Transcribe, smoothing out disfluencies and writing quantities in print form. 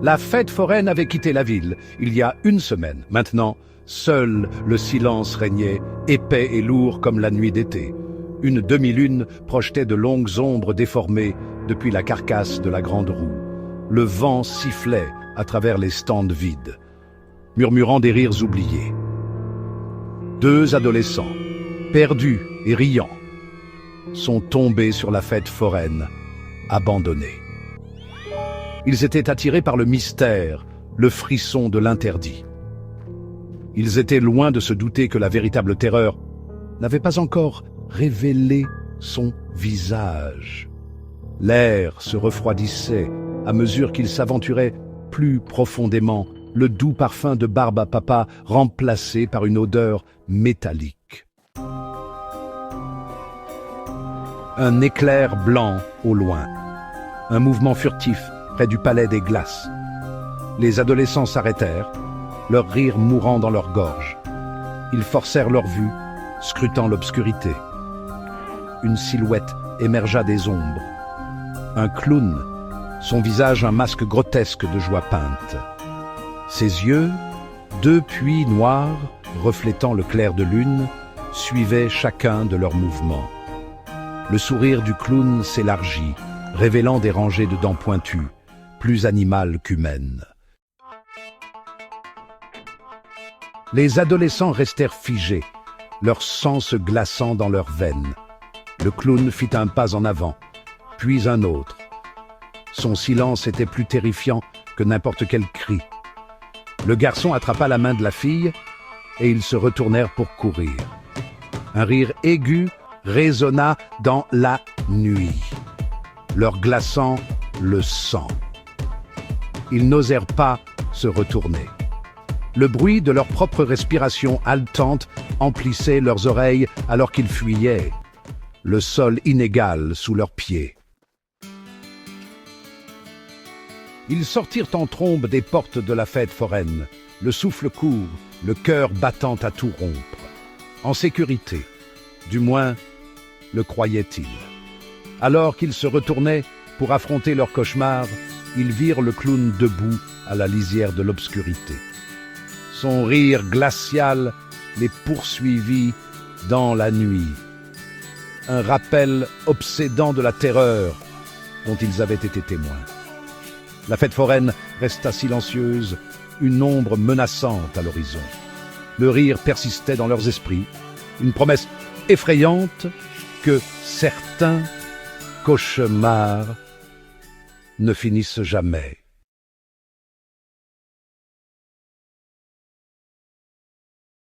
La fête foraine avait quitté la ville il y a une semaine. Maintenant, seul le silence régnait, épais et lourd comme la nuit d'été. Une demi-lune projetait de longues ombres déformées depuis la carcasse de la grande roue. Le vent sifflait à travers les stands vides, murmurant des rires oubliés. Deux adolescents, perdus et riants, sont tombés sur la fête foraine, abandonnés. Ils étaient attirés par le mystère, le frisson de l'interdit. Ils étaient loin de se douter que la véritable terreur n'avait pas encore révélé son visage. L'air se refroidissait à mesure qu'ils s'aventuraient plus profondément, le doux parfum de barbe à papa remplacé par une odeur métallique. Un éclair blanc au loin, un mouvement furtif près du palais des glaces. Les adolescents s'arrêtèrent, leur rire mourant dans leur gorge. Ils forcèrent leur vue, scrutant l'obscurité. Une silhouette émergea des ombres. Un clown, son visage un masque grotesque de joie peinte. Ses yeux, deux puits noirs, reflétant le clair de lune, suivaient chacun de leurs mouvements. Le sourire du clown s'élargit, révélant des rangées de dents pointues, plus animales qu'humaines. Les adolescents restèrent figés, leur sang se glaçant dans leurs veines. Le clown fit un pas en avant, puis un autre. Son silence était plus terrifiant que n'importe quel cri. Le garçon attrapa la main de la fille et ils se retournèrent pour courir. Un rire aigu résonna dans la nuit, leur glaçant le sang. Ils n'osèrent pas se retourner. Le bruit de leur propre respiration haletante emplissait leurs oreilles alors qu'ils fuyaient, le sol inégal sous leurs pieds. Ils sortirent en trombe des portes de la fête foraine, le souffle court, le cœur battant à tout rompre. En sécurité, du moins le croyaient-ils. Alors qu'ils se retournaient pour affronter leur cauchemar, ils virent le clown debout à la lisière de l'obscurité. Son rire glacial les poursuivit dans la nuit. Un rappel obsédant de la terreur dont ils avaient été témoins. La fête foraine resta silencieuse, une ombre menaçante à l'horizon. Le rire persistait dans leurs esprits, une promesse effrayante que certains cauchemars ne finissent jamais.